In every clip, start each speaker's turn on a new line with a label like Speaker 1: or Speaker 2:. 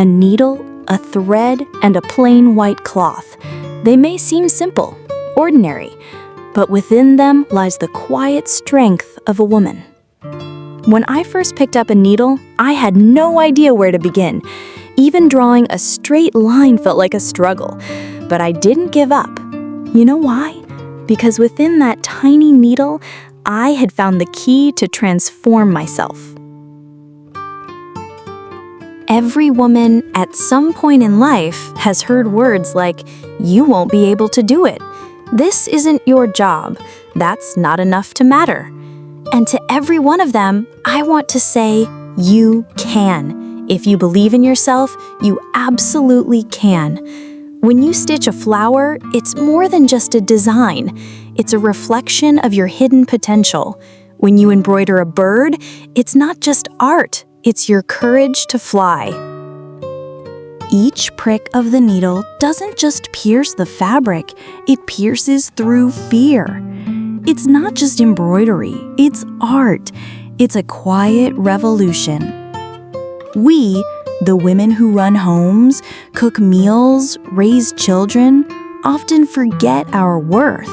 Speaker 1: A needle, a thread, and a plain white cloth. They may seem simple, ordinary, but within them lies the quiet strength of a woman. When I first picked up a needle, I had no idea where to begin. Even drawing a straight line felt like a struggle, but I didn't give up. You know why? Because within that tiny needle, I had found the key to transform myself. Every woman at some point in life has heard words like, "You won't be able to do it. This isn't your job. That's not enough to matter." And to every one of them, I want to say, you can. If you believe in yourself, you absolutely can. When you stitch a flower, it's more than just a design. It's a reflection of your hidden potential. When you embroider a bird, it's not just art, it's your courage to fly. Each prick of the needle doesn't just pierce the fabric, it pierces through fear. It's not just embroidery, it's art. It's a quiet revolution. We, the women who run homes, cook meals, raise children, often forget our worth.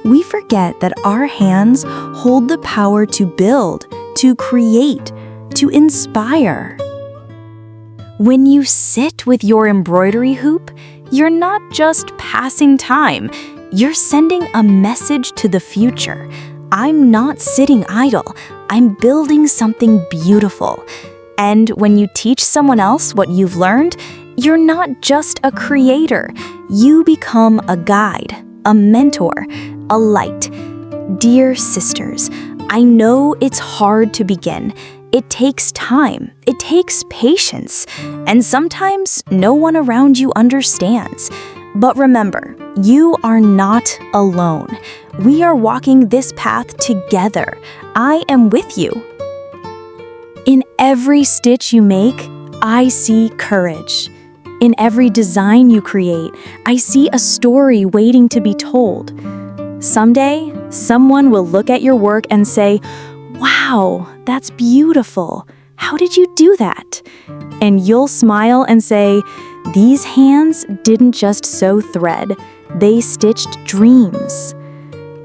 Speaker 1: We forget that our hands hold the power to build, to create, to inspire. When you sit with your embroidery hoop, you're not just passing time. You're sending a message to the future. I'm not sitting idle. I'm building something beautiful. And when you teach someone else what you've learned, you're not just a creator. You become a guide, a mentor, a light. Dear sisters, I know it's hard to begin. It takes time. It takes patience. And sometimes no one around you understands. But remember, you are not alone. We are walking this path together. I am with you. In every stitch you make, I see courage. In every design you create, I see a story waiting to be told. Someday, someone will look at your work and say, "Wow, that's beautiful. How did you do that?" And you'll smile and say, "These hands didn't just sew thread, they stitched dreams."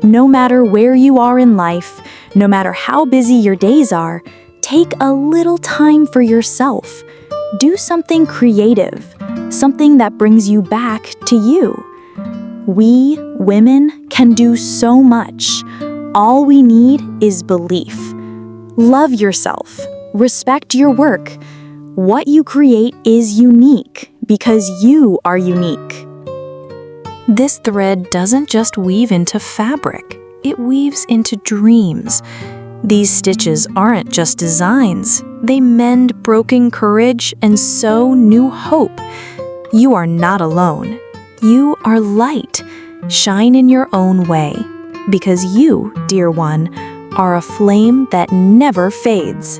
Speaker 1: No matter where you are in life, no matter how busy your days are, take a little time for yourself. Do something creative, something that brings you back to you. We, women, can do so much. All we need is belief. Love yourself. Respect your work. What you create is unique because you are unique. This thread doesn't just weave into fabric, it weaves into dreams. These stitches aren't just designs, they mend broken courage and sow new hope. You are not alone. You are light. Shine in your own way, because you, dear one, are a flame that never fades.